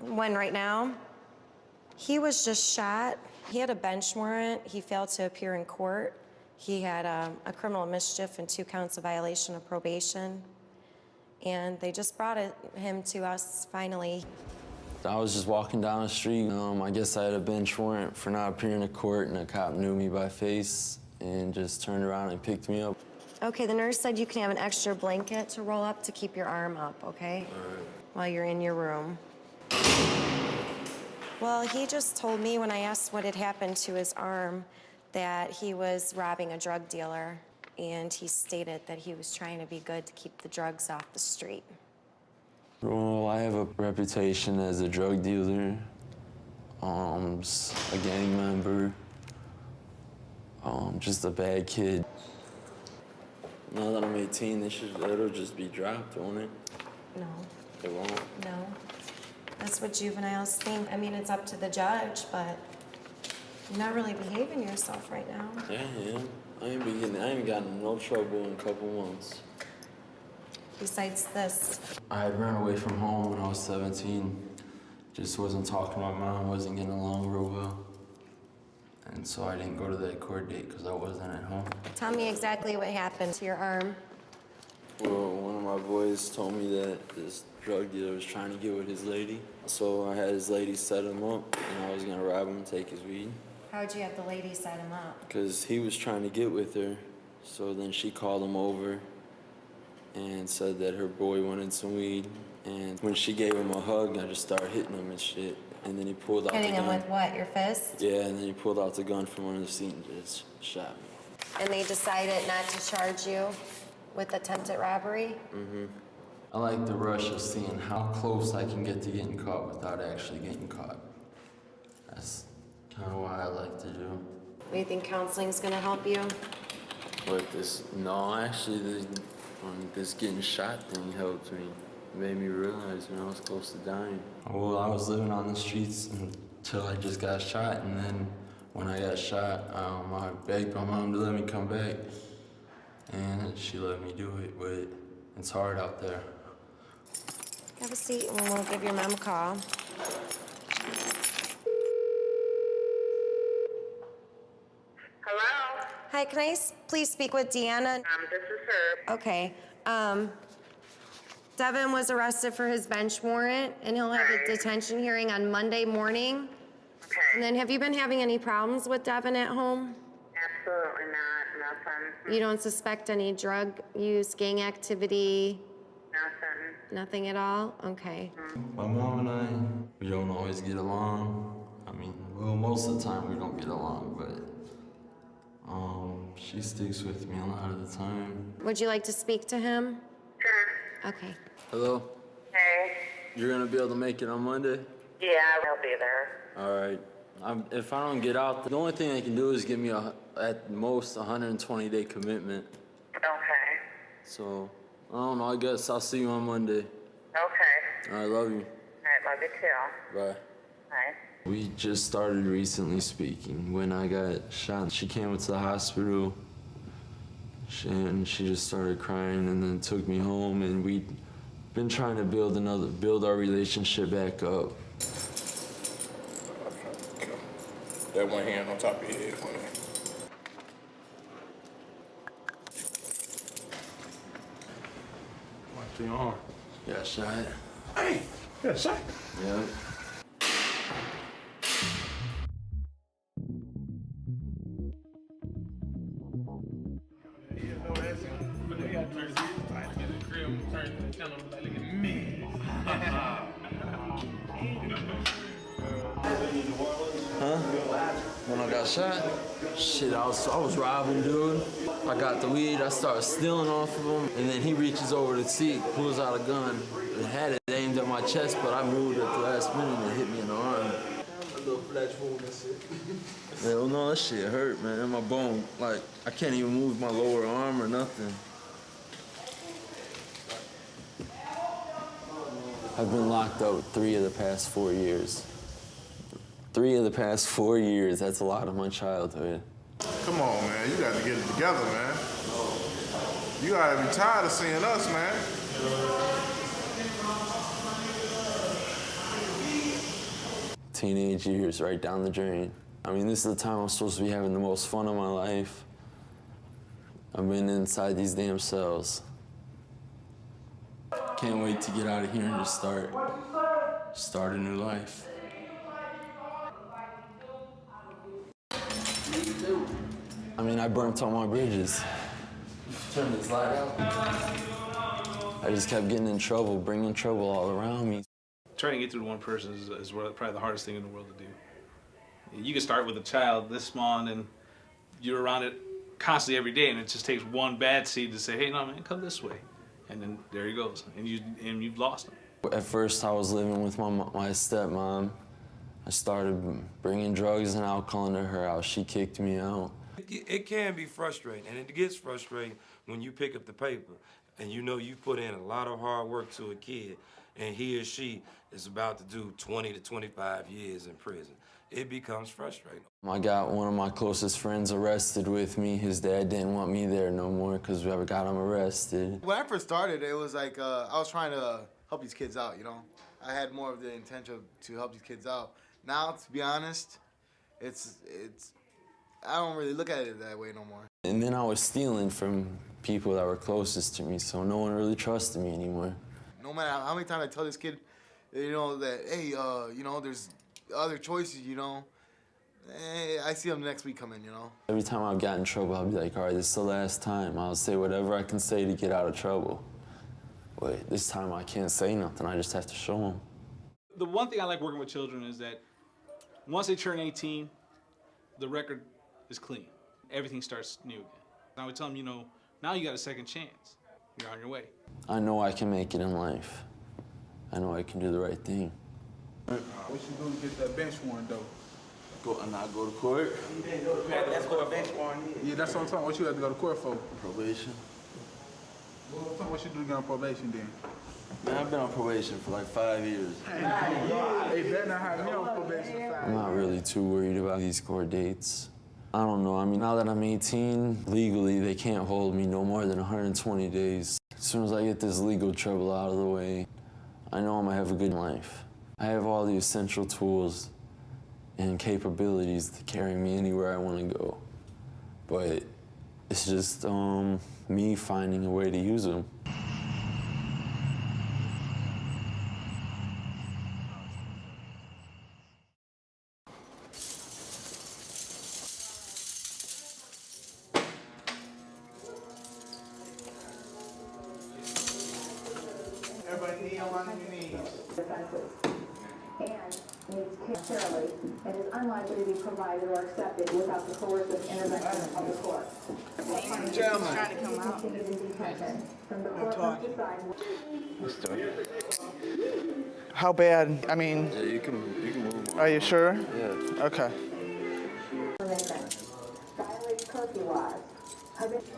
One right now. He was just shot. He had a bench warrant. He failed to appear in court. He had a criminal mischief and 2 counts of violation of probation. And they just brought him to us finally. I was just walking down the street. I guess I had a bench warrant for not appearing in court, and a cop knew me by face and just turned around and picked me up. Okay, the nurse said you can have an extra blanket to roll up to keep your arm up, okay? All right. While you're in your room. Well, he just told me when I asked what had happened to his arm that he was robbing a drug dealer, and he stated that he was trying to be good to keep the drugs off the street. Well, I have a reputation as a drug dealer, a gang member, just a bad kid. Now that I'm 18, it'll just be dropped, won't it? No. It won't? No. That's what juveniles think. I mean, it's up to the judge, but you're not really behaving yourself right now. Yeah, I am. I ain't gotten in no trouble in a couple months. Besides this. I had run away from home when I was 17. Just wasn't talking to my mom, wasn't getting along real well. And so I didn't go to that court date because I wasn't at home. Tell me exactly what happened to your arm. Well, one of my boys told me that this drug dealer was trying to get with his lady. So I had his lady set him up, and I was gonna rob him and take his weed. How'd you have the lady set him up? Because he was trying to get with her. So then she called him over and said that her boy wanted some weed. And when she gave him a hug, I just started hitting him and shit. And then he pulled out the gun. Hitting him with what, your fist? Yeah, and then he pulled out the gun from under the seat and just shot me. And they decided not to charge you with attempted robbery? Mm-hmm. I like the rush of seeing how close I can get to getting caught without actually getting caught. That's kind of what I like to do. Do you think counseling's gonna help you? But no, actually, this getting shot thing helped me. It made me realize when I was close to dying. Well, I was living on the streets until I just got shot, and then when I got shot, I begged my mom to let me come back, and she let me do it, but it's hard out there. Have a seat and we'll give your mom a call. Hello? Hi, can I please speak with Deanna? This is her. Okay. Devon was arrested for his bench warrant, and he'll have a detention hearing on Monday morning. Okay. And then have you been having any problems with Devon at home? Absolutely not. Nothing. You don't suspect any drug use, gang activity? Nothing. Nothing at all? Okay. My mom and I, we don't always get along. I mean, well, most of the time we don't get along, but she sticks with me a lot of the time. Would you like to speak to him? Sure. Okay. Hello? Hey. You're gonna be able to make it on Monday? Yeah, I'll be there. All right. If I don't get out, the only thing they can do is give me at most 120-day commitment. Okay. So, I don't know, I guess I'll see you on Monday. Okay. All right, love you. All right, love you too. Bye. Bye. We just started recently speaking. When I got shot, she came to the hospital, and she just started crying and then took me home, and we'd been trying to build our relationship back up. That one hand on top of your head. Watch your arm. Got shot. Hey, yeah, shot. Yeah. Huh? When I got shot? Shit, I was robbing, dude. I got the weed, I started stealing off of him, and then he reaches over the seat, pulls out a gun, and had it aimed at my chest, but I moved at the last minute and it hit me in the arm. A little flash wound and shit. Hell no, that shit hurt, man. My bone, like, I can't even move my lower arm or nothing. I've been locked up 3 of the past 4 years. 3 of the past 4 years, that's a lot of my childhood. Come on, man. You got to get it together, man. You got to be tired of seeing us, man. teenage years right down the drain. I mean, this is the time I'm supposed to be having the most fun of my life. I've been inside these damn cells. Can't wait to get out of here and just start a new life. I mean, I burnt all my bridges. Turn this light out. I just kept getting in trouble, bringing trouble all around me. Trying to get through to one person is probably the hardest thing in the world to do. You can start with a child this small, and then you're around it constantly every day, and it just takes one bad seed to say, hey, no, man, come this way. And then there he goes, and you've lost him. At first, I was living with my stepmom. I started bringing drugs and alcohol into her house. She kicked me out. It can be frustrating, and it gets frustrating when you pick up the paper and you know you put in a lot of hard work to a kid, and he or she is about to do 20 to 25 years in prison. It becomes frustrating. I got one of my closest friends arrested with me. His dad didn't want me there no more because we got him arrested. When I first started, it was like I was trying to help these kids out, you know? I had more of the intention to help these kids out. Now, to be honest, I don't really look at it that way no more. And then I was stealing from people that were closest to me, so no one really trusted me anymore. No matter how many times I tell this kid, you know, that, hey, you know, there's other choices, you know, I see him next week come in, you know. Every time I got in trouble, I'd be like, all right, this is the last time. I'll say whatever I can say to get out of trouble. But this time I can't say nothing. I just have to show them. The one thing I like working with children is that once they turn 18, the record is clean. Everything starts new again. I would tell them, you know, now you got a second chance. You're on your way. I know I can make it in life. I know I can do the right thing. What you doing to get that bench warrant, though? Not go to court? You didn't go to court. That's what a bench warrant is. Yeah, that's what I'm talking about. What you have to go to court for? Probation. What you do to get on probation then? Man, I've been on probation for like 5 years. They better not have me on probation for 5 years. I'm not really too worried about these court dates. I don't know. I mean, now that I'm 18, legally, they can't hold me no more than 120 days. As soon as I get this legal trouble out of the way, I know I'm gonna have a good life. I have all the essential tools and capabilities to carry me anywhere I want to go. But it's just me finding a way to use them. Everybody knee on your knees. And needs care fairly and is unlikely to be provided or accepted without the coercive intervention of the court. Gentlemen. Trying to come out. In detention. From the court must decide. How bad? I mean, Yeah, you can move on. are you sure? Yeah. Okay. Violates curfew laws.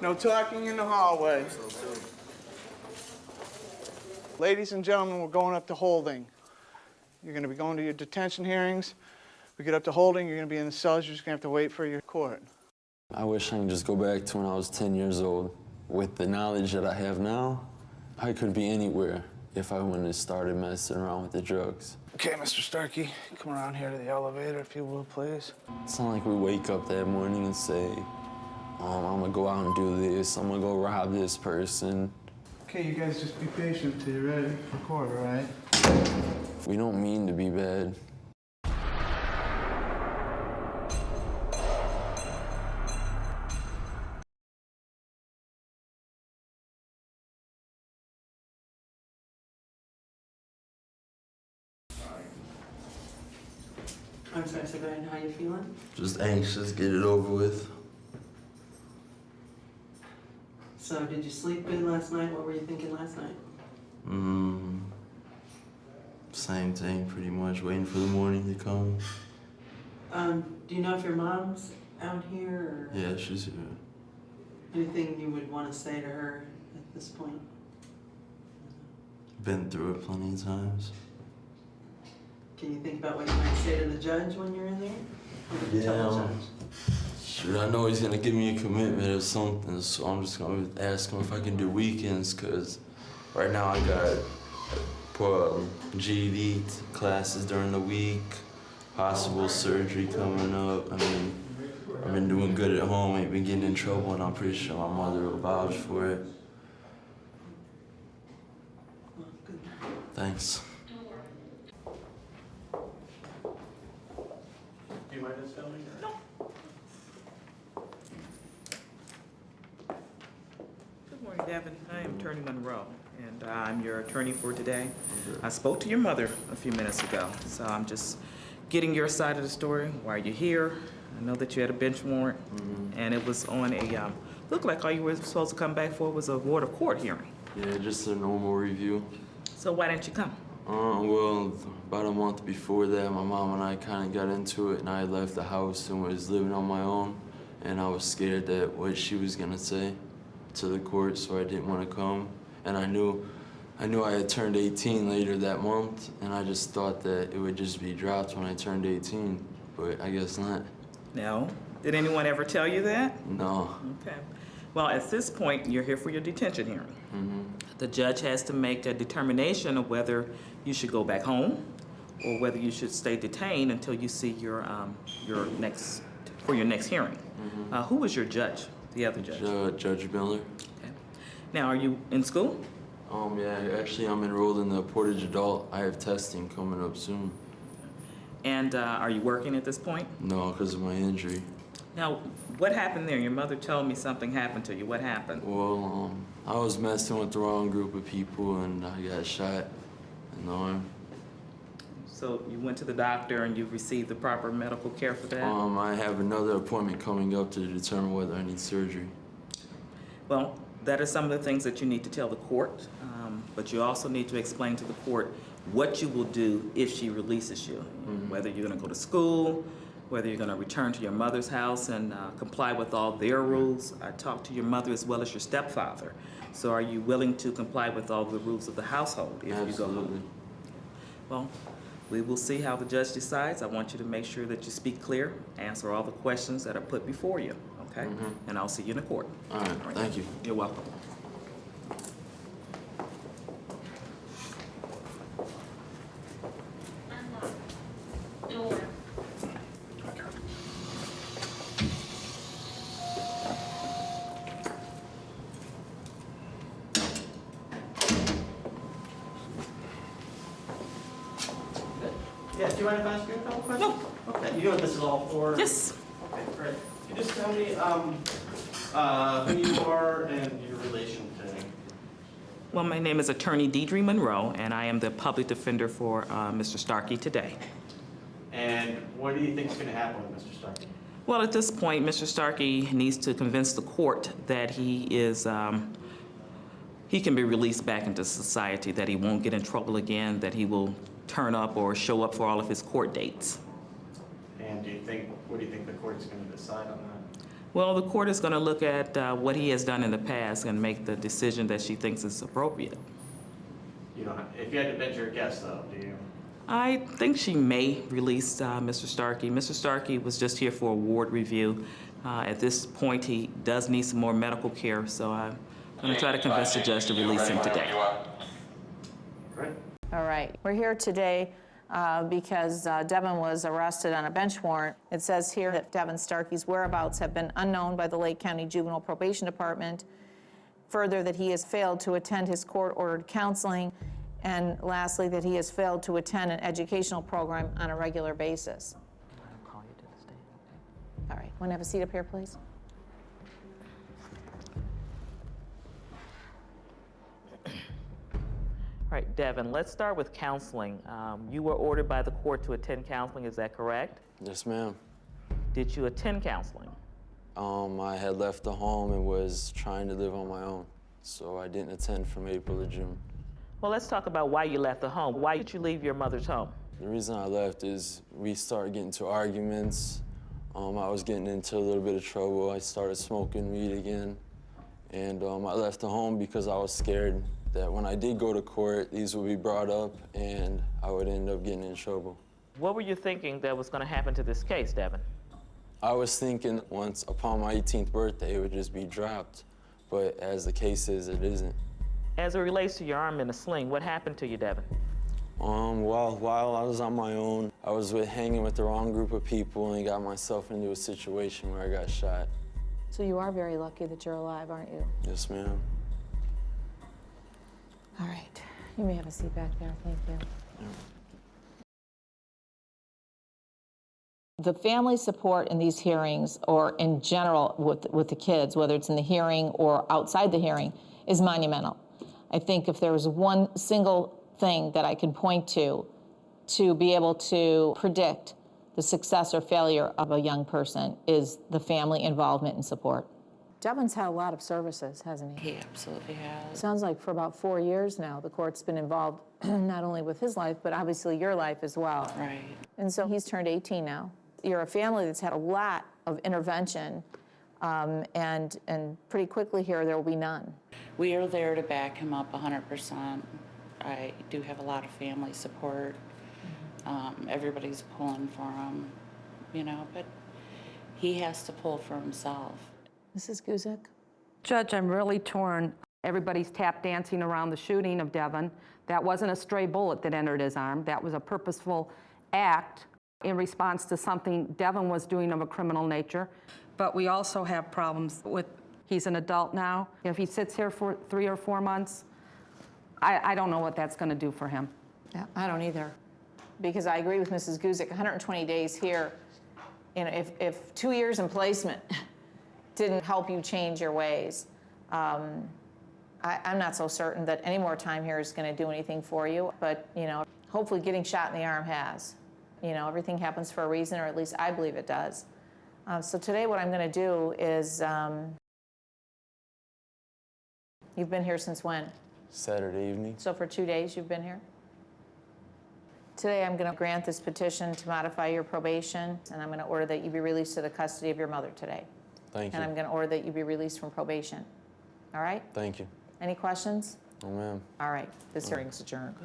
No talking in the hallway. Ladies and gentlemen, we're going up to holding. You're going to be going to your detention hearings. We get up to holding, you're going to be in the cells. You're just going to have to wait for your court. I wish I could just go back to when I was 10 years old. With the knowledge that I have now, I could be anywhere if I wouldn't have started messing around with the drugs. Okay, Mr. Starkey, come around here to the elevator, if you will, please. It's not like we wake up that morning and say, I'm gonna go out and do this, I'm gonna go rob this person. Okay, you guys just be patient till you're ready for court, all right? We don't mean to be bad. I'm sorry, so go ahead. How you feeling? Just anxious, get it over with. So did you sleep good last night? What were you thinking last night? Same thing, pretty much, waiting for the morning to come. Do you know if your mom's out here or Yeah, she's here. anything you would want to say to her at this point? Been through it plenty of times. Can you think about what you might say to the judge when you're in there? Or did you tell the judge? Sure, I know he's gonna give me a commitment or something, so I'm just gonna ask him if I can do weekends, cause right now I got GED classes during the week. possible surgery coming up. I mean, I've been doing good at home, ain't been getting in trouble, and I'm pretty sure my mother will vouch for it. Thanks. Do you mind us filming? No. Good morning, Devon. I am Attorney Monroe, and I'm your attorney for today. I spoke to your mother a few minutes ago, so I'm just getting your side of the story. Why are you here? I know that you had a bench warrant, and it was on a, looked like all you were supposed to come back for was a ward of court hearing. Yeah, just a normal review. So why didn't you come? Well, about a month before that, my mom and I kind of got into it, and I left the house and was living on my own, and I was scared that what she was gonna say to the court, so I didn't want to come. And I knew I had turned 18 later that month, and I just thought that it would just be dropped when I turned 18, but I guess not. No. Did anyone ever tell you that? No. Okay. Well, at this point, you're here for your detention hearing. The judge has to make a determination of whether you should go back home or whether you should stay detained until you see your next hearing. Who was your judge? The other judge? Judge Miller. Okay. Now, are you in school? Yeah, actually I'm enrolled in the Portage Adult. I have testing coming up soon. And are you working at this point? No, because of my injury. Now, what happened there? Your mother told me something happened to you. What happened? Well, I was messing with the wrong group of people and I got shot in the arm. So you went to the doctor and you received the proper medical care for that? I have another appointment coming up to determine whether I need surgery. Well, that is some of the things that you need to tell the court, but you also need to explain to the court what you will do if she releases you. Whether you're going to go to school, whether you're going to return to your mother's house and comply with all their rules. I talked to your mother as well as your stepfather. So are you willing to comply with all the rules of the household if you go home? Well, we will see how the judge decides. I want you to make sure that you speak clear, answer all the questions that are put before you, okay? And I'll see you in the court. All right, thank you. You're welcome. Yeah, do you mind if I ask you a couple questions? No. Okay, you know what this is all for? Yes. Okay, great. Can you just tell me who you are and your relation to me? Well, my name is Attorney Deidre Monroe, and I am the public defender for Mr. Starkey today. And what do you think is going to happen with Mr. Starkey? Well, at this point, Mr. Starkey needs to convince the court that he is, he can be released back into society, that he won't get in trouble again, that he will turn up or show up for all of his court dates. And what do you think the court's going to decide on that? Well, the court is going to look at what he has done in the past and make the decision that she thinks is appropriate. You don't have, if you had to bet your guess, though, do you? I think she may release Mr. Starkey. Mr. Starkey was just here for a ward review. At this point, he does need some more medical care, so I'm going to try to convince the judge to release him today. Great. All right, we're here today because Devon was arrested on a bench warrant. It says here that Devon Starkey's whereabouts have been unknown by the Lake County Juvenile Probation Department. Further, that he has failed to attend his court-ordered counseling. And lastly, that he has failed to attend an educational program on a regular basis. I'll call you to the stand. All right, want to have a seat up here, please? All right, Devon, let's start with counseling. You were ordered by the court to attend counseling, is that correct? Yes, ma'am. Did you attend counseling? I had left the home and was trying to live on my own, so I didn't attend from April to June. Well, let's talk about why you left the home. Why did you leave your mother's home? The reason I left is we started getting into arguments. I was getting into a little bit of trouble. I started smoking weed again. And I left the home because I was scared that when I did go to court, these would be brought up and I would end up getting in trouble. What were you thinking that was going to happen to this case, Devon? I was thinking once upon my 18th birthday, it would just be dropped. But as the case is, it isn't. As it relates to your arm in a sling, what happened to you, Devon? Well, while I was on my own, I was hanging with the wrong group of people and got myself into a situation where I got shot. So you are very lucky that you're alive, aren't you? Yes, ma'am. All right. You may have a seat back there. Thank you. Yeah. The family support in these hearings, or in general with the kids, whether it's in the hearing or outside the hearing, is monumental. I think if there was one single thing that I could point to be able to predict the success or failure of a young person, is the family involvement and support. Devon's had a lot of services, hasn't he? He absolutely has. Sounds like for about 4 years now, the court's been involved not only with his life, but obviously your life as well. Right. And so he's turned 18 now. You're a family that's had a lot of intervention, and pretty quickly here, there will be none. We are there to back him up 100%. I do have a lot of family support. Everybody's pulling for him, you know, but he has to pull for himself. Mrs. Guzik? Judge, I'm really torn. Everybody's tap dancing around the shooting of Devon. That wasn't a stray bullet that entered his arm. That was a purposeful act in response to something Devon was doing of a criminal nature. But we also have problems with, he's an adult now. If he sits here for 3 or 4 months, I don't know what that's going to do for him. Yeah, I don't either. Because I agree with Mrs. Guzik, 120 days here, you know, if 2 years in placement didn't help you change your ways, I'm not so certain that any more time here is going to do anything for you. But, you know, hopefully getting shot in the arm has. You know, everything happens for a reason, or at least I believe it does. So today what I'm going to do is, you've been here since when? Saturday evening. So for 2 days you've been here? Today I'm going to grant this petition to modify your probation, and I'm going to order that you be released to the custody of your mother today. Thank you. And I'm going to order that you be released from probation. All right? Thank you. Any questions? Oh, ma'am. All right. This hearing's adjourned.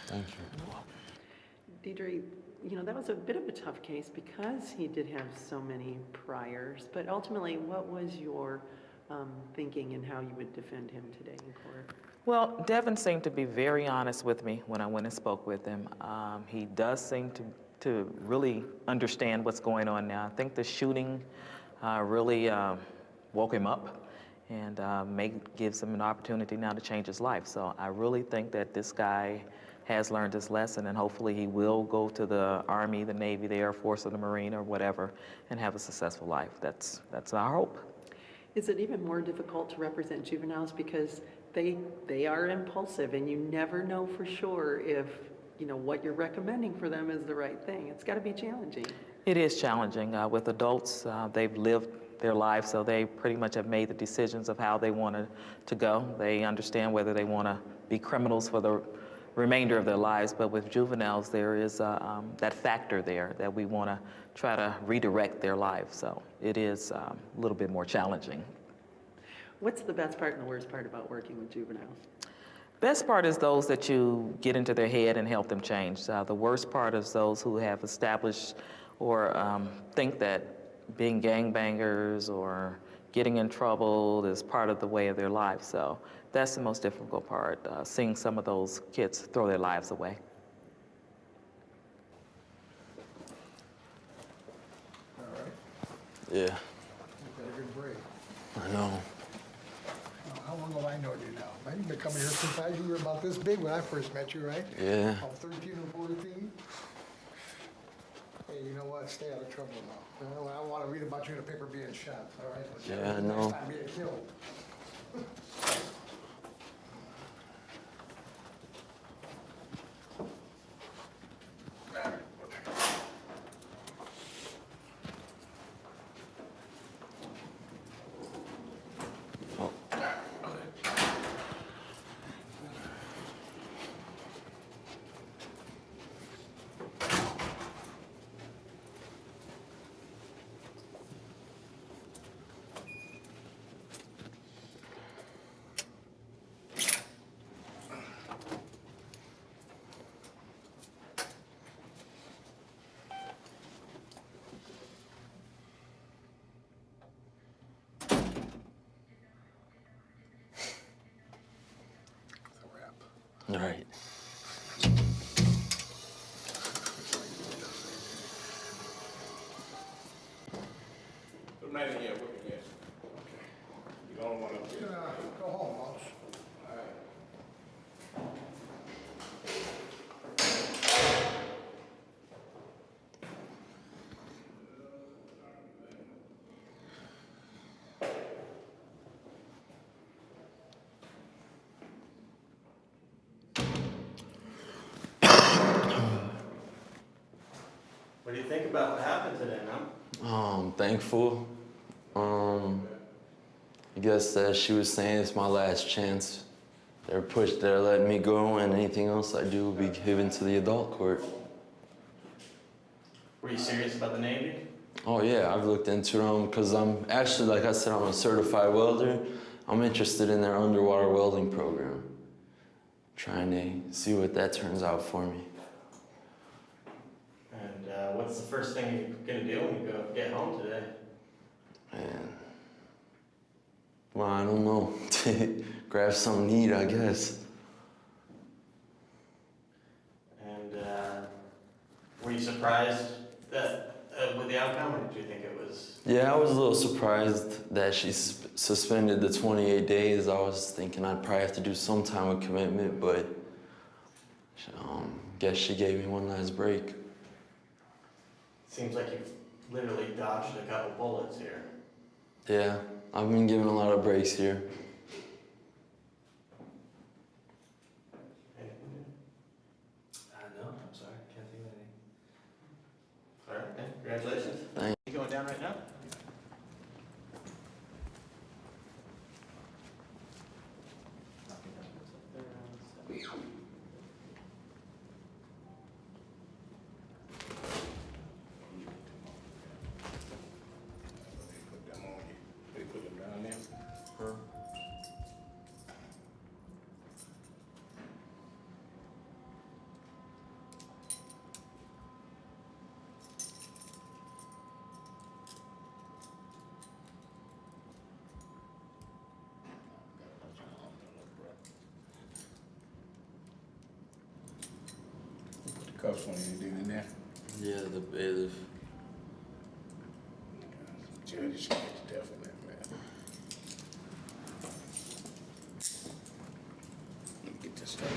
Thank you. Deidre, you know, that was a bit of a tough case because he did have so many priors, but ultimately, what was your thinking and how you would defend him today in court? Well, Devon seemed to be very honest with me when I went and spoke with him. He does seem to really understand what's going on now. I think the shooting really woke him up and gives him an opportunity now to change his life. So I really think that this guy has learned his lesson, and hopefully he will go to the Army, the Navy, the Air Force, or the Marine, or whatever, and have a successful life. That's our hope. Is it even more difficult to represent juveniles because they are impulsive, and you never know for sure if, you know, what you're recommending for them is the right thing? It's got to be challenging. It is challenging. With adults, they've lived their lives, so they pretty much have made the decisions of how they want to go. They understand whether they want to be criminals for the remainder of their lives, but with juveniles, there is that factor there that we want to try to redirect their lives. So it is a little bit more challenging. What's the best part and the worst part about working with juveniles? Best part is those that you get into their head and help them change. The worst part is those who have established or think that being gangbangers or getting in trouble is part of the way of their life. So that's the most difficult part, seeing some of those kids throw their lives away. All right. Yeah. You got a good break. I know. How long have I known you now? Man, you've been coming here since you were about this big when I first met you, right? Yeah. About 13 or 14? Hey, you know what? Stay out of trouble now. I don't want to read about you in the paper being shot, all right? Yeah, I know. Next time being killed. All right. about what happened today, man? I'm thankful. I guess that she was saying it's my last chance. They're letting me go, and anything else I do will be given to the adult court. Were you serious about the Navy? Oh yeah, I've looked into them because I'm actually, like I said, I'm a certified welder. I'm interested in their underwater welding program. Trying to see what that turns out for me. And what's the first thing you're gonna do when you get home today? Man, well, I don't know. Grab something to eat, I guess. And were you surprised that with the outcome, or did you think it was? Yeah, I was a little surprised that she suspended the 28 days. I was thinking I'd probably have to do some time of commitment, but guess she gave me one last break. Seems like you've literally dodged a couple bullets here. Yeah, I've been given a lot of breaks here. No, I'm sorry, can't think of anything. All right, man, congratulations. Thanks. You going down right now? Cuffs on you, in there? Yeah, the bailiff. Judge is scared to death of that, man. Let me get this stuff.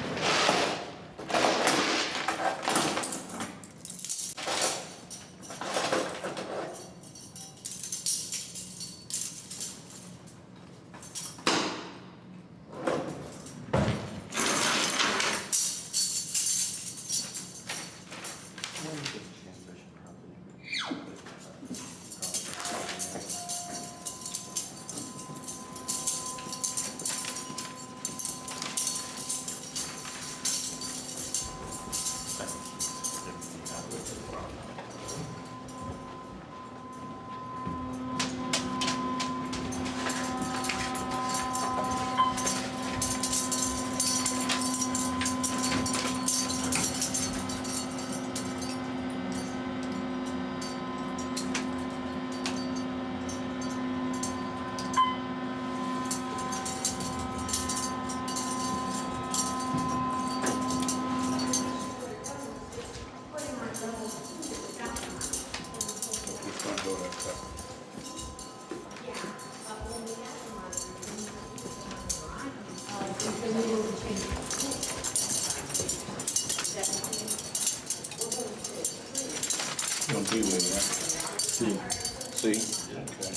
You don't be with it, right? See? Okay.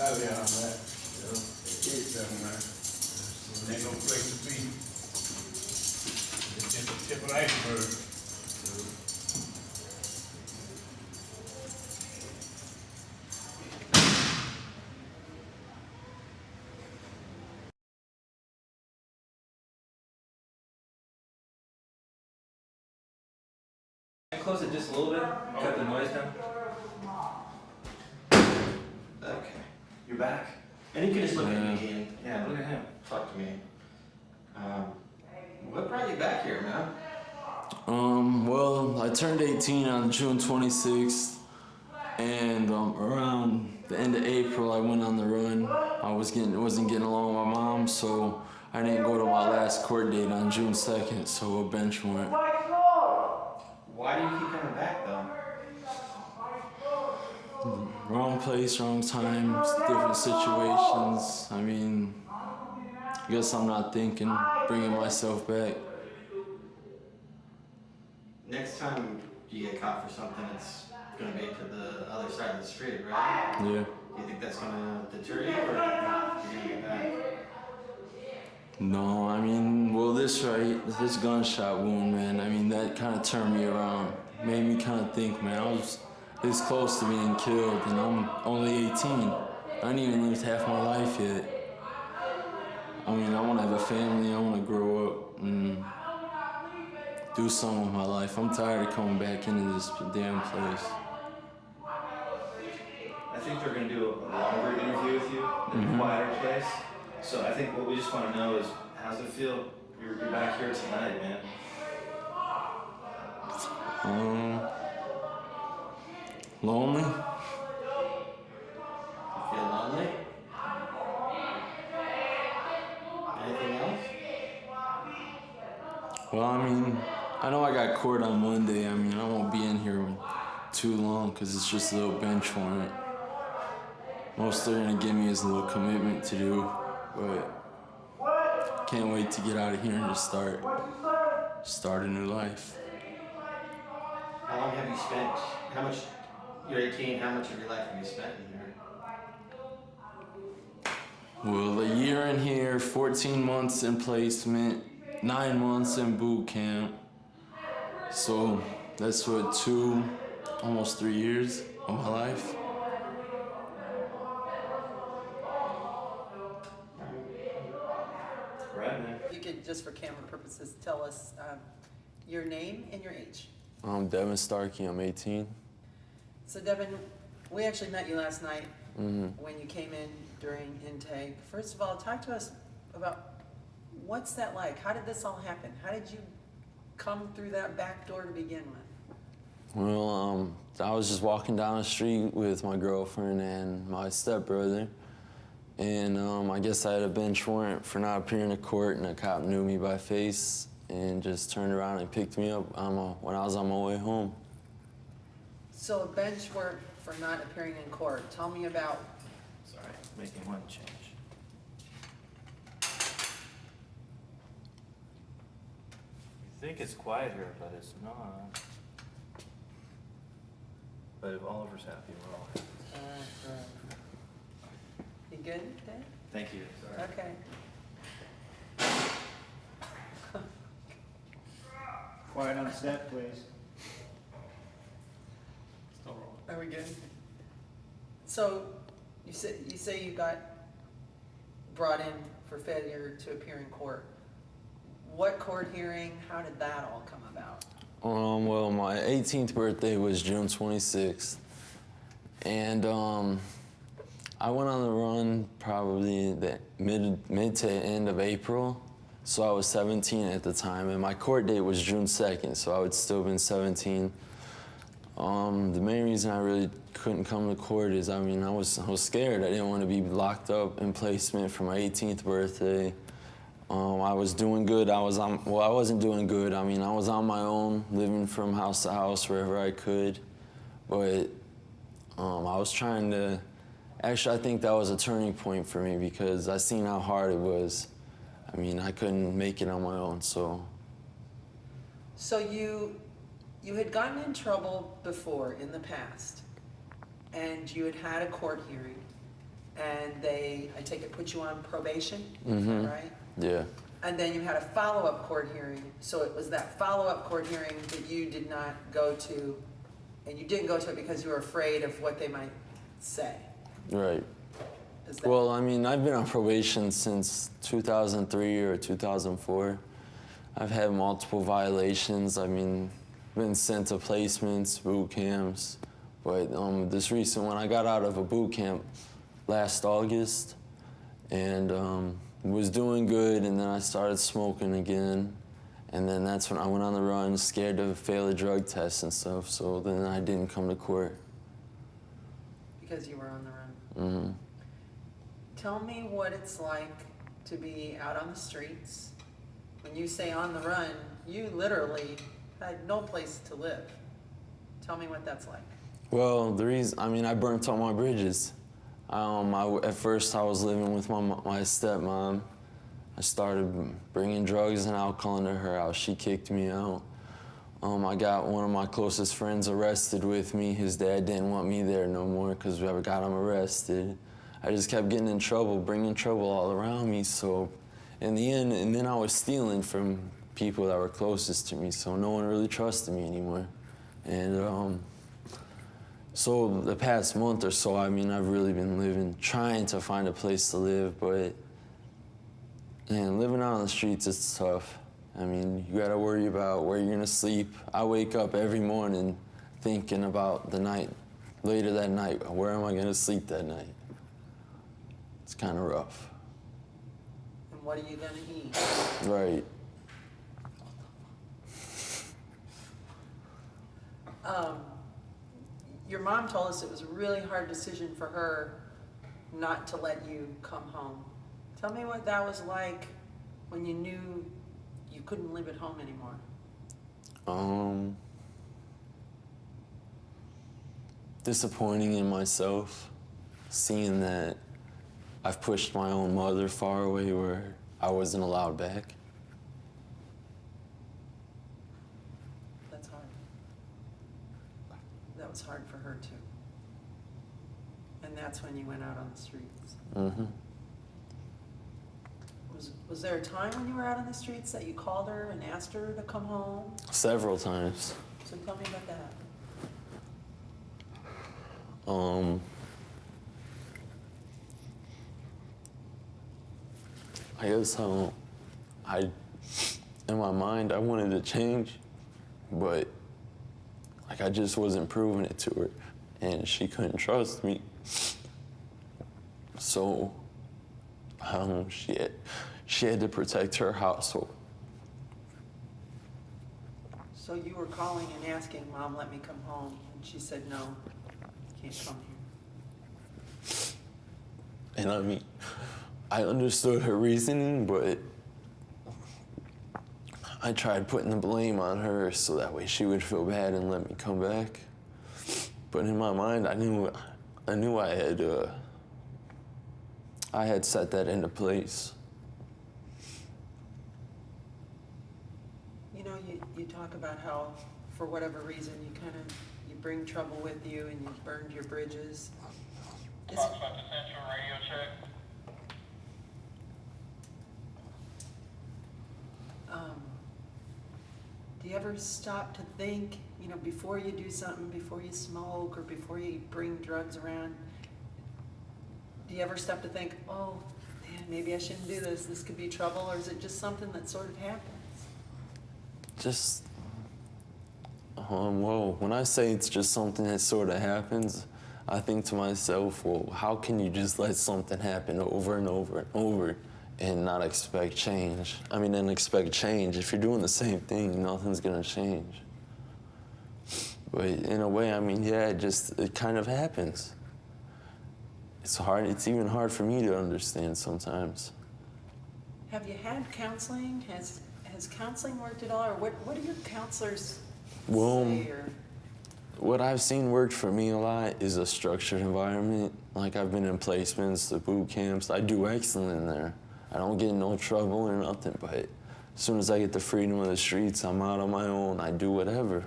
Highly on that. You know, kids down there. Ain't no place to be. It's just a tip of the iceberg. Close it just a little bit. Cut the noise down. Okay. You're back. And you can just look at me and yeah, look at him. Talk to me. What brought you back here, man? Well, I turned 18 on June 26th, and around the end of April, I went on the run. I wasn't getting along with my mom, so I didn't go to my last court date on June 2nd, so a bench warrant. Why do you keep coming back, though? Wrong place, wrong time, different situations. I mean, I guess I'm not thinking, bringing myself back. Next time you get caught for something, it's gonna be to the other side of the street, right? Yeah. Do you think that's gonna deter you, or you're gonna get back? No, I mean, well, this gunshot wound, man, I mean, that kind of turned me around. Made me kind of think, man, I was this close to being killed, and I'm only 18. I ain't even lived half my life yet. I mean, I want to have a family, I want to grow up and do something with my life. I'm tired of coming back into this damn place. I think they're gonna do a longer interview with you in a quieter place. So I think what we just want to know is, how's it feel? You're back here tonight, man. Lonely? You feel lonely? Anything else? Well, I mean, I know I got court on Monday. I mean, I won't be in here too long because it's just a little bench warrant. Most they're gonna give me is a little commitment to do, but can't wait to get out of here and just start a new life. How long have you spent? How much? You're 18. How much of your life have you spent in here? Well, a year in here, 14 months in placement, 9 months in boot camp. So that's what, almost 3 years of my life. Right, man. You could, just for camera purposes, tell us your name and your age. I'm Devon Starkey, I'm 18. So Devon, we actually met you last night Mm-hmm. when you came in during intake. First of all, talk to us about what's that like? How did this all happen? How did you come through that back door to begin with? Well, I was just walking down the street with my girlfriend and my stepbrother. And I guess I had a bench warrant for not appearing in court, and a cop knew me by face and just turned around and picked me up when I was on my way home. So a bench warrant for not appearing in court. Tell me about. Sorry, making one change. You think it's quiet here, but it's not. But if Oliver's happy, we're all happy. You good, Dave? Thank you. Sorry. Okay. Quiet on set, please. Are we good? So you say you got brought in for failure to appear in court. What court hearing? How did that all come about? Well, my 18th birthday was June 26th, and I went on the run probably the mid to end of April, so I was 17 at the time, and my court date was June 2nd, so I would still been 17. The main reason I really couldn't come to court is, I mean, I was scared. I didn't want to be locked up in placement for my 18th birthday. I was doing good. I wasn't doing good. I mean, I was on my own, living from house to house wherever I could. But I was trying to, actually, I think that was a turning point for me because I seen how hard it was. I mean, I couldn't make it on my own, so. So you had gotten in trouble before in the past, and you had had a court hearing, and they, I take it, put you on probation, Mm-hmm. right? Yeah. And then you had a follow-up court hearing. So it was that follow-up court hearing that you did not go to, and you didn't go to it because you were afraid of what they might say. Right. Is that Well, I mean, I've been on probation since 2003 or 2004. I've had multiple violations. I mean, been sent to placements, boot camps. But this recent one, I got out of a boot camp last August and was doing good, and then I started smoking again. And then that's when I went on the run, scared to fail a drug test and stuff, so then I didn't come to court. because you were on the run? Mm-hmm. Tell me what it's like to be out on the streets. When you say on the run, you literally had no place to live. Tell me what that's like. Well, I burnt all my bridges. At first I was living with my stepmom. I started bringing drugs and alcohol into her house. She kicked me out. I got one of my closest friends arrested with me. His dad didn't want me there no more because we ever got him arrested. I just kept getting in trouble, bringing trouble all around me. So in the end, and then I was stealing from people that were closest to me, so no one really trusted me anymore. And so the past month or so, I mean, I've really been trying to find a place to live, but man, living out on the streets is tough. I mean, you gotta worry about where you're gonna sleep. I wake up every morning thinking about the night, later that night, where am I gonna sleep that night? It's kind of rough. And what are you gonna eat? Right. Your mom told us it was a really hard decision for her not to let you come home. Tell me what that was like when you knew you couldn't live at home anymore. Disappointing in myself, seeing that I've pushed my own mother far away where I wasn't allowed back. That's hard. That was hard for her too. And that's when you went out on the streets. Mm-hmm. Was there a time when you were out on the streets that you called her and asked her to come home? Several times. So tell me about that. I guess in my mind, I wanted to change, but like I just wasn't proving it to her, and she couldn't trust me. So she had to protect her household. So you were calling and asking, Mom, let me come home, and she said, no, you can't come here. And I mean, I understood her reasoning, but I tried putting the blame on her so that way she would feel bad and let me come back. But in my mind, I knew I had set that into place. You know, you talk about how, for whatever reason, you bring trouble with you and you've burned your bridges. Detention radio check. Do you ever stop to think, you know, before you do something, before you smoke or before you bring drugs around, do you ever stop to think, oh, man, maybe I shouldn't do this, this could be trouble, or is it just something that sort of happens? Well, when I say it's just something that sort of happens, I think to myself, well, how can you just let something happen over and over and over and not expect change? I mean, and expect change. If you're doing the same thing, nothing's gonna change. But in a way, I mean, yeah, it kind of happens. It's hard, it's even hard for me to understand sometimes. Have you had counseling? Has counseling worked at all, or what do your counselors say? Or? What I've seen worked for me a lot is a structured environment. Like I've been in placements, the boot camps. I do excellent in there. I don't get in no trouble or nothing, but as soon as I get the freedom of the streets, I'm out on my own. I do whatever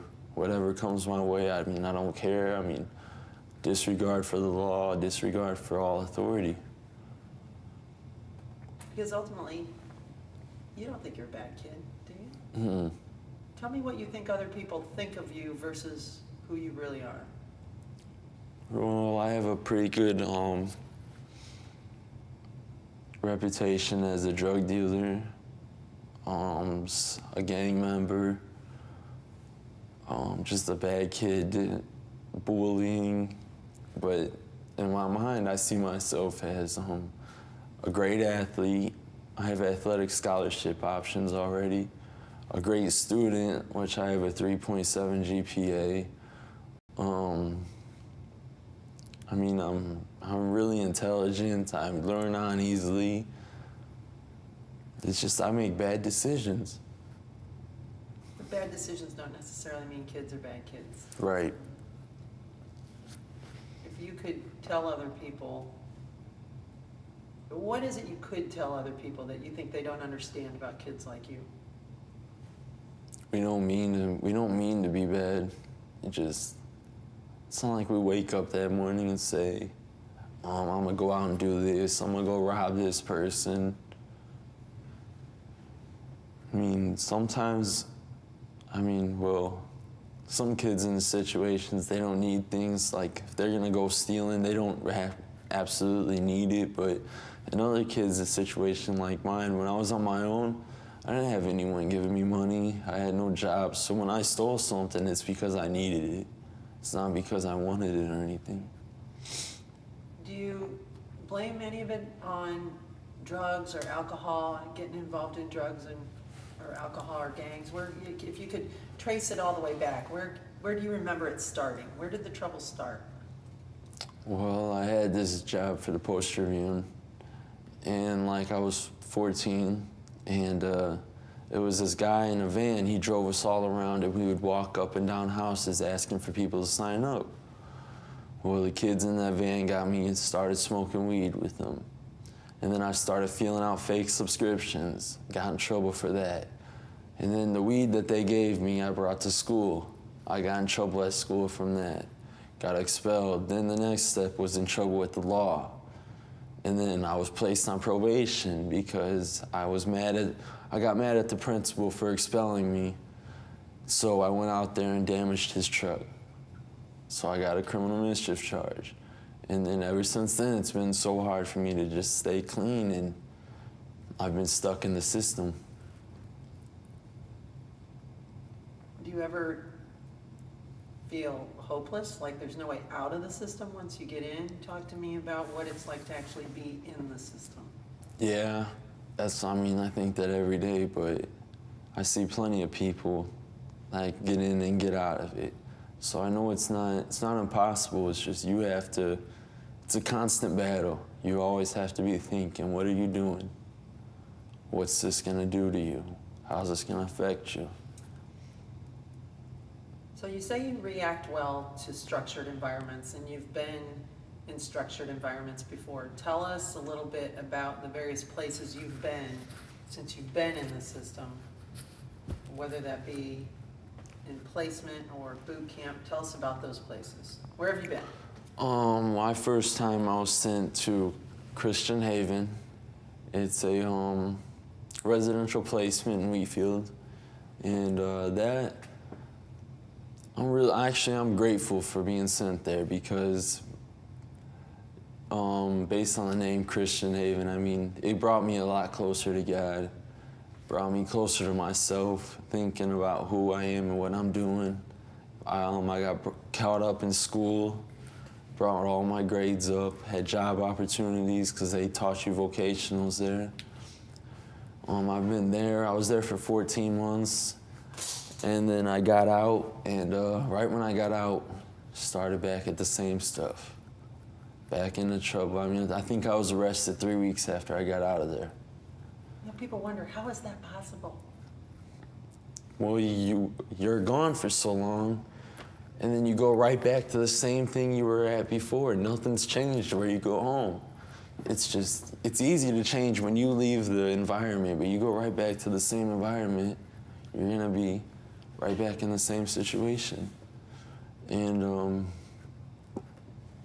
comes my way. I mean, I don't care. I mean, disregard for the law, disregard for all authority. Because ultimately, you don't think you're a bad kid, do you? Mm-mm. Tell me what you think other people think of you versus who you really are. Well, I have a pretty good reputation as a drug dealer, a gang member, just a bad kid, bullying. But in my mind, I see myself as a great athlete. I have athletic scholarship options already. A great student, which I have a 3.7 GPA. I mean, I'm really intelligent. I learn on easily. It's just I make bad decisions. But bad decisions don't necessarily mean kids are bad kids. Right. If you could tell other people, what is it you could tell other people that you think they don't understand about kids like you? We don't mean to be bad. It's not like we wake up that morning and say, I'm gonna go out and do this, I'm gonna go rob this person. I mean, sometimes, some kids in the situations, they don't need things, like if they're gonna go stealing, they don't absolutely need it, but in other kids, a situation like mine, when I was on my own, I didn't have anyone giving me money, I had no job, so when I stole something, it's because I needed it. It's not because I wanted it or anything. Do you blame any of it on drugs or alcohol, getting involved in drugs or alcohol or gangs? If you could trace it all the way back, where do you remember it starting? Where did the trouble start? Well, I had this job for the Post Tribune, and I was 14, and it was this guy in a van. He drove us all around, and we would walk up and down houses asking for people to sign up. Well, the kids in that van got me and started smoking weed with them. And then I started filling out fake subscriptions, got in trouble for that. And then the weed that they gave me, I brought to school. I got in trouble at school from that, got expelled. Then the next step was in trouble with the law. And then I was placed on probation because I got mad at the principal for expelling me. So I went out there and damaged his truck. So I got a criminal mischief charge. And then ever since then, it's been so hard for me to just stay clean, and I've been stuck in the system. Do you ever feel hopeless, like there's no way out of the system once you get in? Talk to me about what it's like to actually be in the system. Yeah, I think that every day, but I see plenty of people get in and get out of it. So I know it's not impossible, it's just it's a constant battle. You always have to be thinking, what are you doing? What's this gonna do to you? How's this gonna affect you? So you say you react well to structured environments, and you've been in structured environments before. Tell us a little bit about the various places you've been since you've been in the system, whether that be in placement or boot camp. Tell us about those places. Where have you been? My first time I was sent to Christian Haven. It's a residential placement in Wheatfield. And I'm grateful for being sent there because based on the name Christian Haven, it brought me a lot closer to God, brought me closer to myself, thinking about who I am and what I'm doing. I got caught up in school, brought all my grades up, had job opportunities because they taught you vocationals there. I've been there, I was there for 14 months, and then I got out, and right when I got out, started back at the same stuff, back into trouble. I think I was arrested 3 weeks after I got out of there. People wonder, how is that possible? Well, you're gone for so long, and then you go right back to the same thing you were at before. Nothing's changed where you go home. It's easy to change when you leave the environment, but you go right back to the same environment, you're gonna be right back in the same situation. And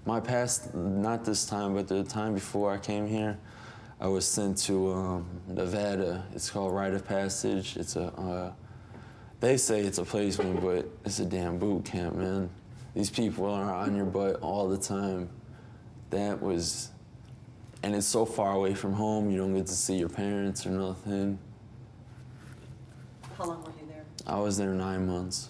My past, not this time, but the time before I came here, I was sent to Nevada. It's called Rite of Passage. It's they say it's a placement, but it's a damn boot camp, man. These people are on your butt all the time. And it's so far away from home, you don't get to see your parents or nothing. How long were you there? I was there 9 months.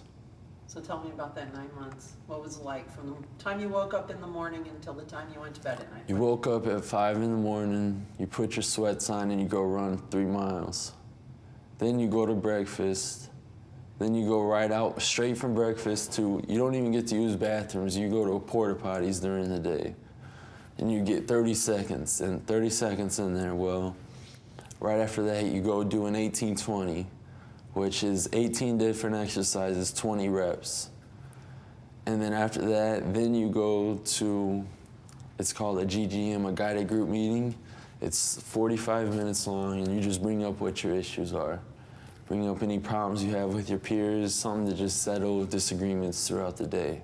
So tell me about that 9 months. What was it like from the time you woke up in the morning until the time you went to bed at night? You woke up at 5 in the morning, you put your sweats on and you go run 3 miles. Then you go to breakfast. Then you go right out, straight from breakfast to, you don't even get to use bathrooms, you go to porta potties during the day. And you get 30 seconds, and 30 seconds in there, well, right after that you go do an 18-20, which is 18 different exercises, 20 reps. And then after that, then you go to, it's called a GGM, a guided group meeting. It's 45 minutes long, and you just bring up what your issues are. Bring up any problems you have with your peers, something to just settle disagreements throughout the day.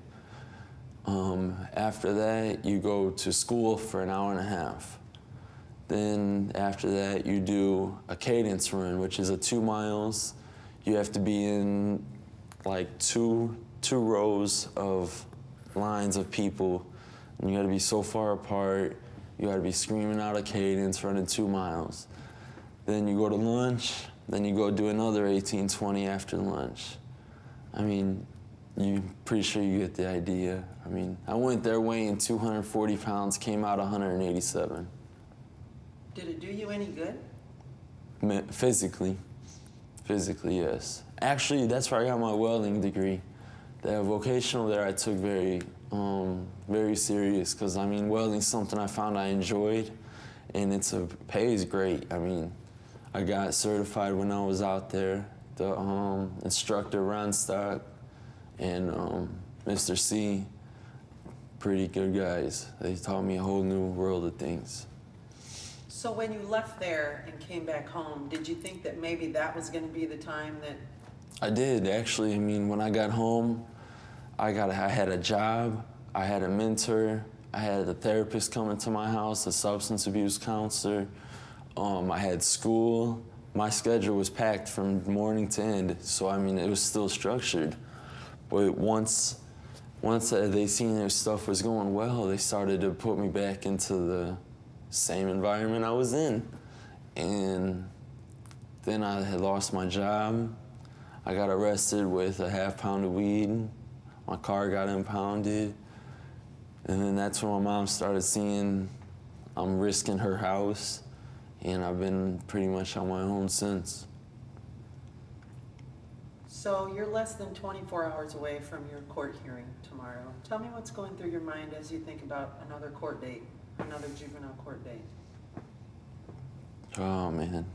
After that, you go to school for an hour and a half. Then after that, you do a cadence run, which is a 2 miles. You have to be in like two rows of lines of people, and you gotta be so far apart. You gotta be screaming out a cadence, running 2 miles. Then you go to lunch, then you go do another 18-20 after lunch. I mean, you're pretty sure you get the idea. I mean, I went there weighing 240 pounds, came out 187. Did it do you any good? Physically, yes. Actually, that's where I got my welding degree. The vocational there I took very serious, because I mean, welding's something I found I enjoyed, and pays great. I mean, I got certified when I was out there. The instructor, Ron Stock, and Mr. C, pretty good guys. They taught me a whole new world of things. So when you left there and came back home, did you think that maybe that was going to be the time that... I did, actually. I mean, when I got home, I had a job, I had a mentor, I had a therapist coming to my house, a substance abuse counselor, I had school. My schedule was packed from morning to end, so I mean, it was still structured. But once they seen their stuff was going well, they started to put me back into the same environment I was in. And then I had lost my job. I got arrested with a half pound of weed. My car got impounded. And then that's when my mom started seeing I'm risking her house. And I've been pretty much on my own since. So you're less than 24 hours away from your court hearing tomorrow. Tell me what's going through your mind as you think about another court date, another juvenile court date. Oh, man.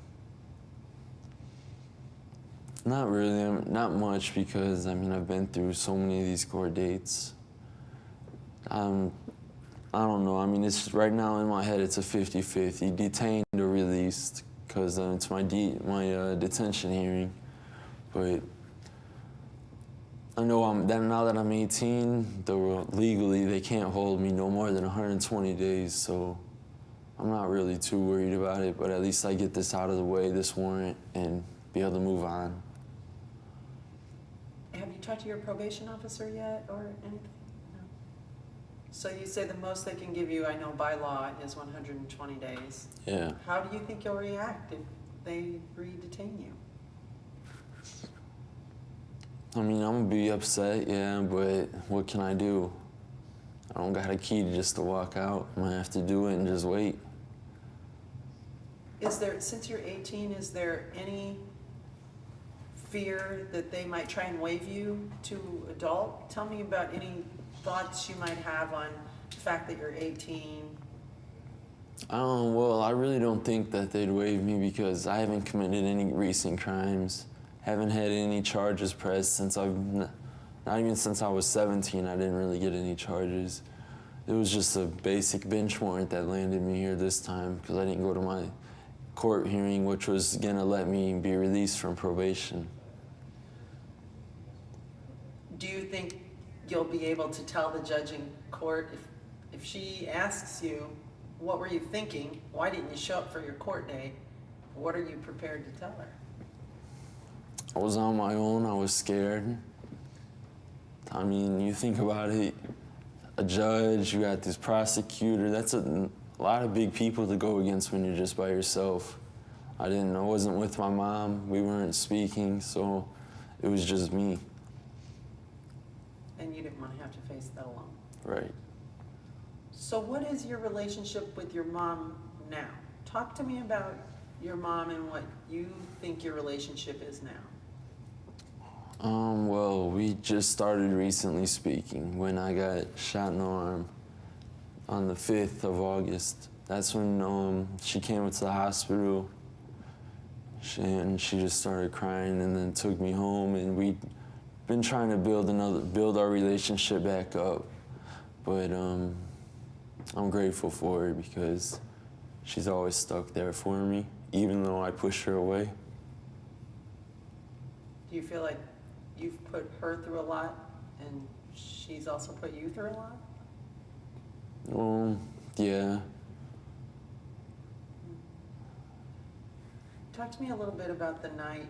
Not really, not much, because, I mean, I've been through so many of these court dates. I don't know, I mean, it's right now in my head, it's a 50-50, detained or released, because it's my detention hearing. But I know now that I'm 18, legally they can't hold me no more than 120 days, so I'm not really too worried about it, but at least I get this out of the way, this warrant, and be able to move on. Have you talked to your probation officer yet or anything? No. So you say the most they can give you, I know by law, is 120 days. Yeah. How do you think you'll react if they re-detain you? I mean, I'm gonna be upset, yeah, but what can I do? I don't got a key just to walk out. I'm gonna have to do it and just wait. Is there, since you're 18, is there any fear that they might try and waive you to adult? Tell me about any thoughts you might have on the fact that you're 18. Well, I really don't think that they'd waive me because I haven't committed any recent crimes. Haven't had any charges pressed since not even since I was 17, I didn't really get any charges. It was just a basic bench warrant that landed me here this time because I didn't go to my court hearing, which was gonna let me be released from probation. Do you think you'll be able to tell the judge in court if she asks you, what were you thinking? Why didn't you show up for your court date? What are you prepared to tell her? I was on my own, I was scared. I mean, you think about it, a judge, you got this prosecutor, that's a lot of big people to go against when you're just by yourself. I wasn't with my mom, we weren't speaking, so it was just me. And you didn't want to have to face that alone. Right. So what is your relationship with your mom now? Talk to me about your mom and what you think your relationship is now. Well, we just started recently speaking when I got shot in the arm on the 5th of August. That's when she came to the hospital and she just started crying and then took me home, and we'd been trying to build our relationship back up. But I'm grateful for her because she's always stuck there for me, even though I push her away. Do you feel like you've put her through a lot and she's also put you through a lot? Yeah. Talk to me a little bit about the night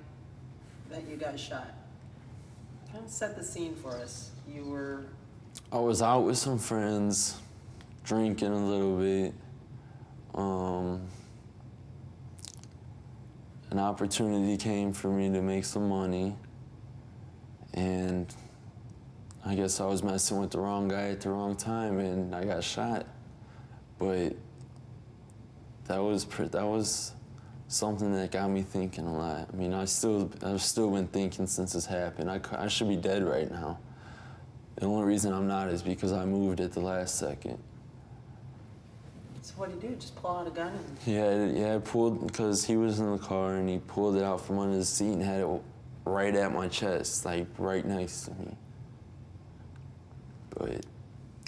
that you got shot. Kind of set the scene for us. I was out with some friends, drinking a little bit. An opportunity came for me to make some money, and I guess I was messing with the wrong guy at the wrong time, and I got shot. But that was something that got me thinking a lot. I mean, I've still been thinking since this happened. I should be dead right now. The only reason I'm not is because I moved at the last second. So what do you do? Just pull out a gun and... Yeah, I pulled, because he was in the car and he pulled it out from under the seat and had it right at my chest, like right next to me. But,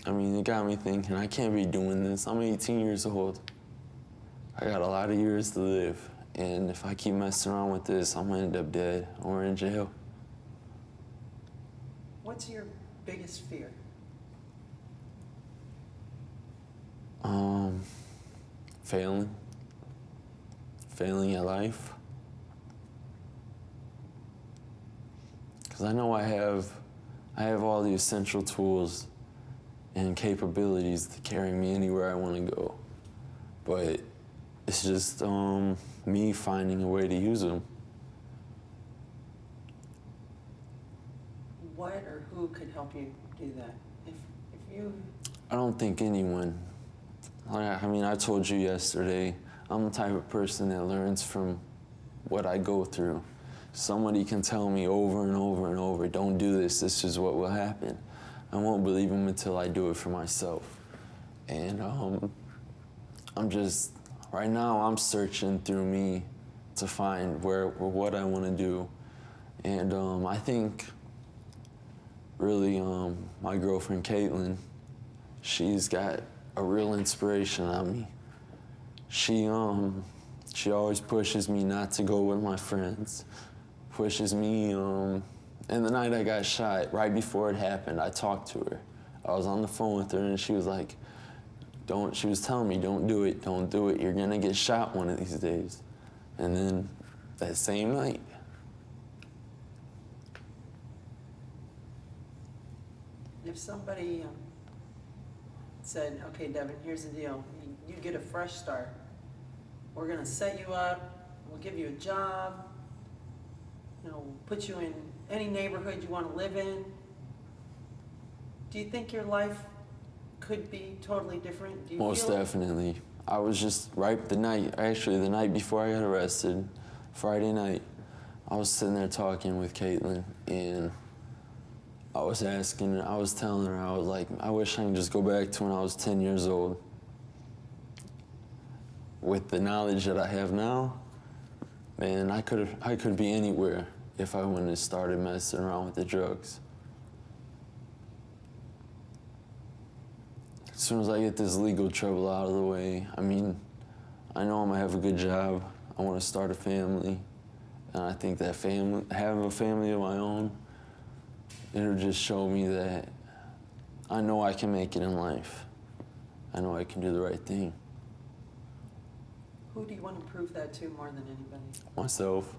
I mean, it got me thinking, I can't be doing this. I'm 18 years old. I got a lot of years to live. And if I keep messing around with this, I'm gonna end up dead or in jail. What's your biggest fear? Failing at life. Because I know I have all the essential tools and capabilities to carry me anywhere I want to go. But it's just me finding a way to use them. What or who could help you do that? If you... I don't think anyone. I mean, I told you yesterday, I'm the type of person that learns from what I go through. Somebody can tell me over and over and over, don't do this, this is what will happen. I won't believe them until I do it for myself. And right now I'm searching through me to find what I want to do. And I think really my girlfriend Caitlin, she's got a real inspiration on me. She always pushes me not to go with my friends, pushes me, and the night I got shot, right before it happened, I talked to her. I was on the phone with her and she was like, she was telling me, don't do it, you're gonna get shot one of these days. And then that same night, If somebody said, okay, Devon, here's the deal. You get a fresh start. We're gonna set you up, we'll give you a job, put you in any neighborhood you wanna live in. Do you think your life could be totally different? Do you most definitely. I was just the night before I got arrested, Friday night, I was sitting there talking with Caitlin, and I was telling her, I was like, I wish I could just go back to when I was 10 years old. With the knowledge that I have now, man, I could be anywhere if I wouldn't have started messing around with the drugs. As soon as I get this legal trouble out of the way, I mean, I know I'm gonna have a good job. I want to start a family, and I think that having a family of my own, it'll just show me that I know I can make it in life. I know I can do the right thing. Who do you want to prove that to more than anybody? Myself.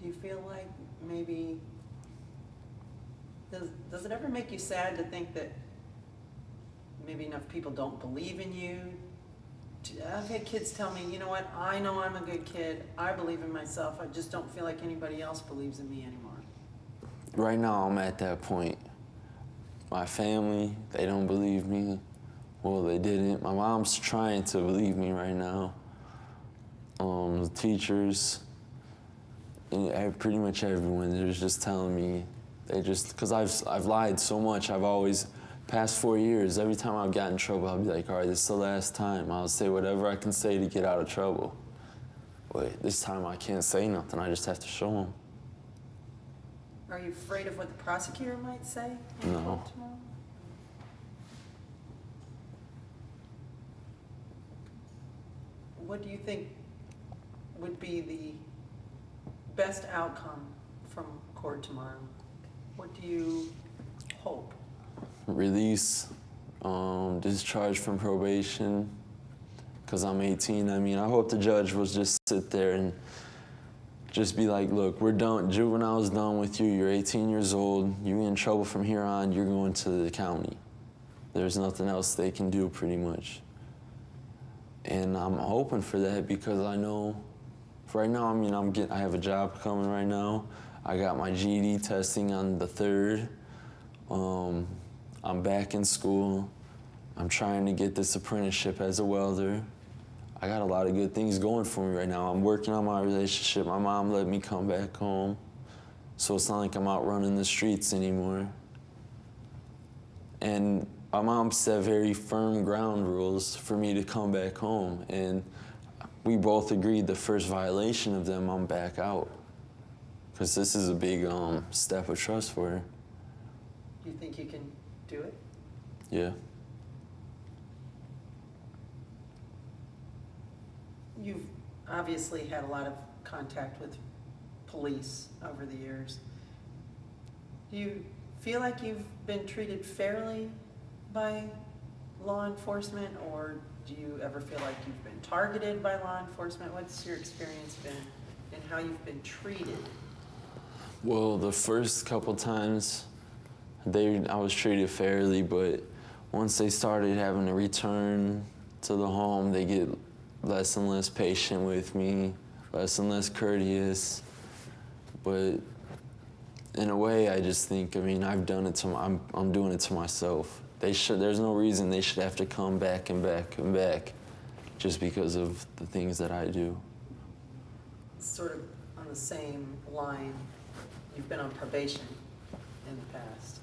Do you feel like maybe, does it ever make you sad to think that maybe enough people don't believe in you? I've had kids tell me, you know what, I know I'm a good kid, I believe in myself, I just don't feel like anybody else believes in me anymore. Right now, I'm at that point. My family, they don't believe me. Well, they didn't. My mom's trying to believe me right now. The teachers, and pretty much everyone, they're just telling me, because I've lied so much. I've always, past 4 years, every time I've gotten in trouble, I'll be like, all right, this is the last time. I'll say whatever I can say to get out of trouble. But this time I can't say nothing, I just have to show them. Are you afraid of what the prosecutor might say? No. What do you think would be the best outcome from court tomorrow? What do you hope? Release, discharge from probation, because I'm 18. I mean, I hope the judge will just sit there and just be like, look, we're done. Juvenile's done with you. You're 18 years old. You're in trouble from here on. You're going to the county. There's nothing else they can do, pretty much. And I'm hoping for that because I know, right now, I mean, I have a job coming right now. I got my GED testing on the 3rd. I'm back in school. I'm trying to get this apprenticeship as a welder. I got a lot of good things going for me right now. I'm working on my relationship. My mom let me come back home. So it's not like I'm out running the streets anymore. And my mom set very firm ground rules for me to come back home. And we both agreed the first violation of them, I'm back out. Because this is a big step of trust for her. Do you think you can do it? Yeah. You've obviously had a lot of contact with police over the years. Do you feel like you've been treated fairly by law enforcement, or do you ever feel like you've been targeted by law enforcement? What's your experience been and how you've been treated? Well, the first couple times, I was treated fairly, but once they started having to return to the home, they get less and less patient with me, less and less courteous. But in a way, I just think, I mean, I've done it to I'm doing it to myself. There's no reason they should have to come back and back and back just because of the things that I do. Sort of on the same line, you've been on probation in the past.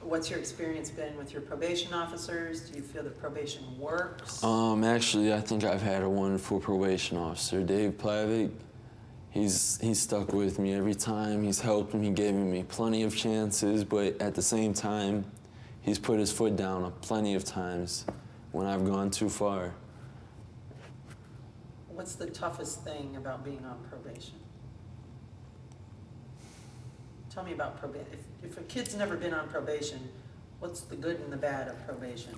What's your experience been with your probation officers? Do you feel that probation works? Actually, I think I've had a wonderful probation officer, Dave Plavick. He's stuck with me every time. He's helped me, given me plenty of chances, but at the same time, he's put his foot down plenty of times when I've gone too far. What's the toughest thing about being on probation? Tell me about probation. If a kid's never been on probation, what's the good and the bad of probation?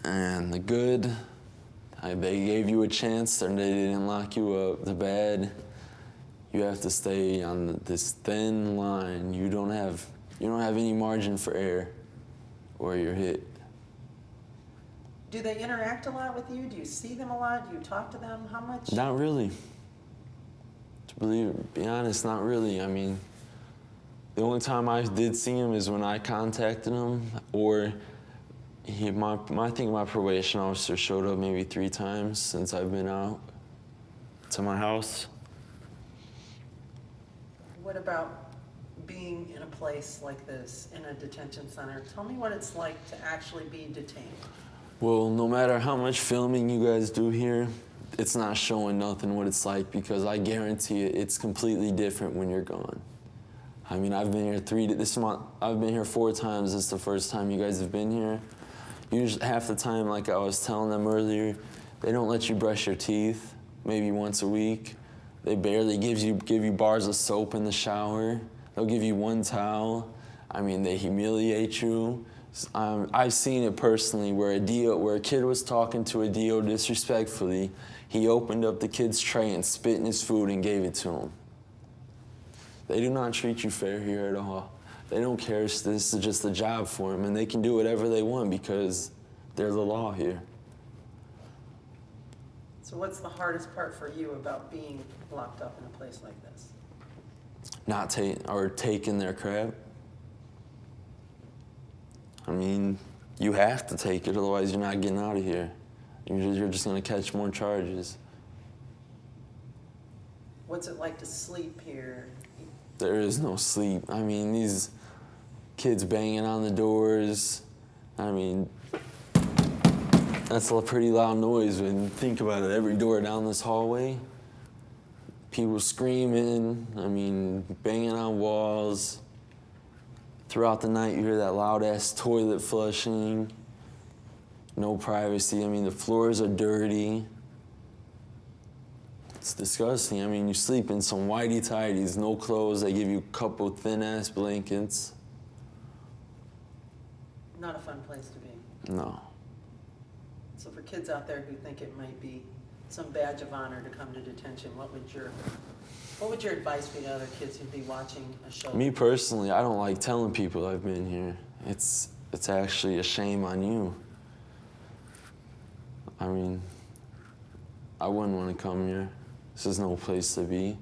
And the good, they gave you a chance and they didn't lock you up. The bad, you have to stay on this thin line. You don't have any margin for error or you're hit. Do they interact a lot with you? Do you see them a lot? Do you talk to them? How much? Not really. To be honest, not really. I mean, the only time I did see him is when I contacted him, or I think my probation officer showed up maybe 3 times since I've been out to my house. What about being in a place like this, in a detention center? Tell me what it's like to actually be detained. Well, no matter how much filming you guys do here, it's not showing nothing what it's like, because I guarantee it's completely different when you're gone. I mean, I've been here I've been here 4 times. This is the first time you guys have been here. Usually, half the time, like I was telling them earlier, they don't let you brush your teeth, maybe once a week. They barely give you bars of soap in the shower. They'll give you one towel. I mean, they humiliate you. I've seen it personally where a kid was talking to a DO disrespectfully. He opened up the kid's tray and spit in his food and gave it to him. They do not treat you fair here at all. They don't care. This is just a job for them, and they can do whatever they want because they're the law here. So what's the hardest part for you about being locked up in a place like this? Not taking their crap. I mean, you have to take it, otherwise you're not getting out of here. You're just gonna catch more charges. What's it like to sleep here? There is no sleep. I mean, these kids banging on the doors. I mean, that's a pretty loud noise when you think about it. Every door down this hallway, people screaming, I mean, banging on walls. Throughout the night, you hear that loud-ass toilet flushing. No privacy. I mean, the floors are dirty. It's disgusting. I mean, you sleep in some whitey-tighties, no clothes. They give you a couple thin-ass blankets. Not a fun place to be. No. So for kids out there who think it might be some badge of honor to come to detention, what would your advice be to other kids who'd be watching a show? Me personally, I don't like telling people I've been here. It's actually a shame on you. I mean, I wouldn't want to come here. This is no place to be.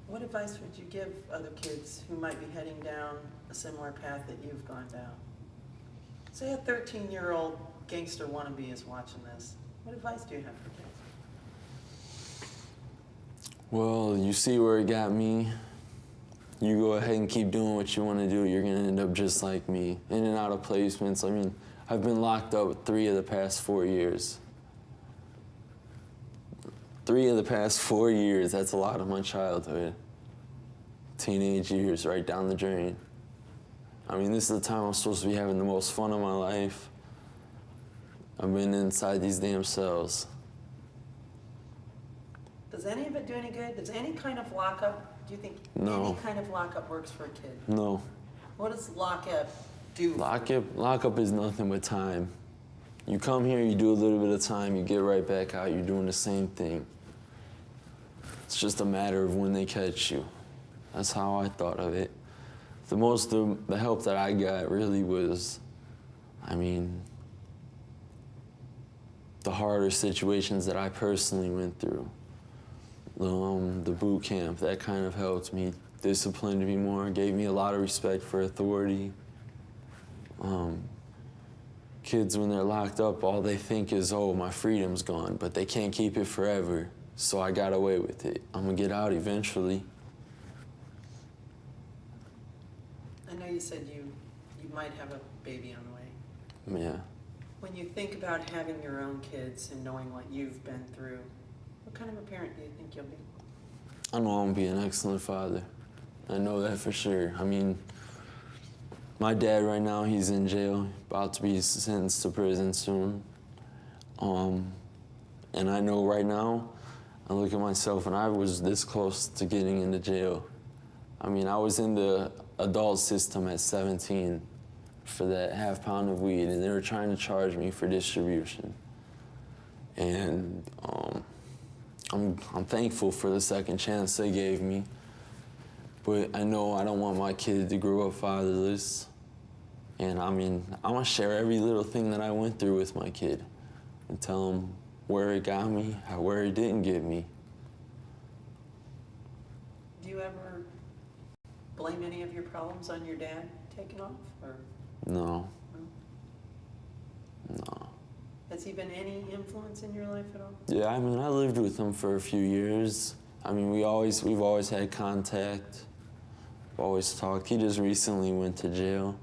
What advice would you give other kids who might be heading down a similar path that you've gone down? Say a 13-year-old gangster wannabe is watching this. What advice do you have for kids? Well, you see where it got me. You go ahead and keep doing what you want to do. You're going to end up just like me, in and out of placements. I mean, I've been locked up 3 of the past 4 years. 3 of the past 4 years, that's a lot of my childhood. Teenage years right down the drain. I mean, this is the time I'm supposed to be having the most fun of my life. I've been inside these damn cells. Does any of it do any good? Does any kind of lockup, do you think No. any kind of lockup works for a kid? No. What does lockup do? Lockup is nothing but time. You come here, you do a little bit of time, you get right back out, you're doing the same thing. It's just a matter of when they catch you. That's how I thought of it. The help that I got really was, I mean, the harder situations that I personally went through. The boot camp, that kind of helped me, disciplined me more, gave me a lot of respect for authority. Kids, when they're locked up, all they think is, oh, my freedom's gone, but they can't keep it forever, so I got away with it. I'm gonna get out eventually. I know you said you might have a baby on the way. Yeah. When you think about having your own kids and knowing what you've been through, what kind of a parent do you think you'll be? I know I'm gonna be an excellent father. I know that for sure. I mean, my dad right now, he's in jail, about to be sentenced to prison soon. And I know right now, I look at myself and I was this close to getting into jail. I mean, I was in the adult system at 17 for that ½ pound of weed, and they were trying to charge me for distribution. And I'm thankful for the second chance they gave me. But I know I don't want my kid to grow up fatherless. And I mean, I'm gonna share every little thing that I went through with my kid and tell him where it got me, where it didn't get me. Do you ever blame any of your problems on your dad taking off? Or No. No. has he been any influence in your life at all? Yeah, I mean, I lived with him for a few years. I mean, we've always had contact. We've always talked. He just recently went to jail.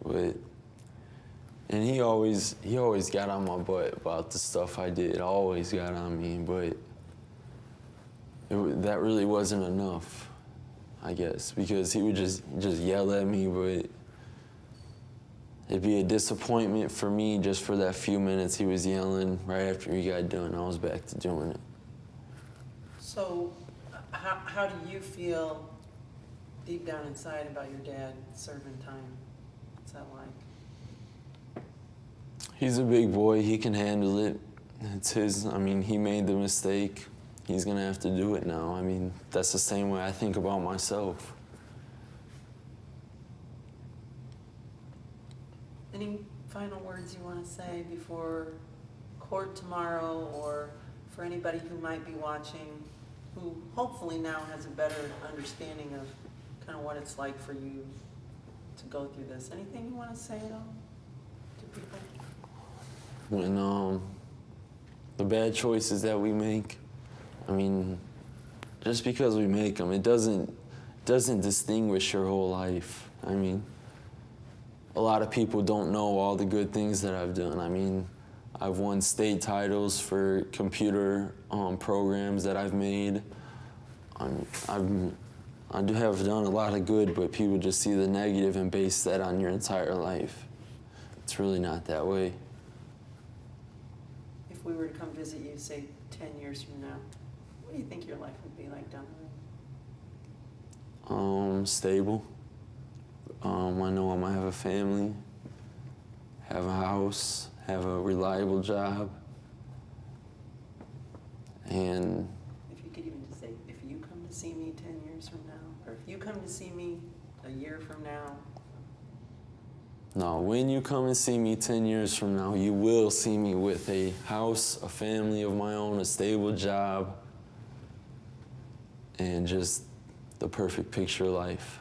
And he always got on my butt about the stuff I did. Always got on me, but that really wasn't enough, I guess, because he would just yell at me, but it'd be a disappointment for me just for that few minutes he was yelling. Right after he got done, I was back to doing it. So How do you feel deep down inside about your dad serving time? What's that like? He's a big boy. He can handle it. It's his. I mean, he made the mistake. He's gonna have to do it now. I mean, that's the same way I think about myself. Any final words you want to say before court tomorrow, or for anybody who might be watching, who hopefully now has a better understanding of kind of what it's like for you to go through this? Anything you want to say at all to people? When the bad choices that we make, I mean, just because we make them, it doesn't distinguish your whole life. I mean, a lot of people don't know all the good things that I've done. I mean, I've won state titles for computer programs that I've made. I do have done a lot of good, but people just see the negative and base that on your entire life. It's really not that way. If we were to come visit you, say 10 years from now, what do you think your life would be like down the road? Stable. I know I might have a family, have a house, have a reliable job, and If you could even just say, if you come to see me 10 years from now, or if you come to see me a year from now. no, when you come and see me 10 years from now, you will see me with a house, a family of my own, a stable job, and just the perfect picture of life.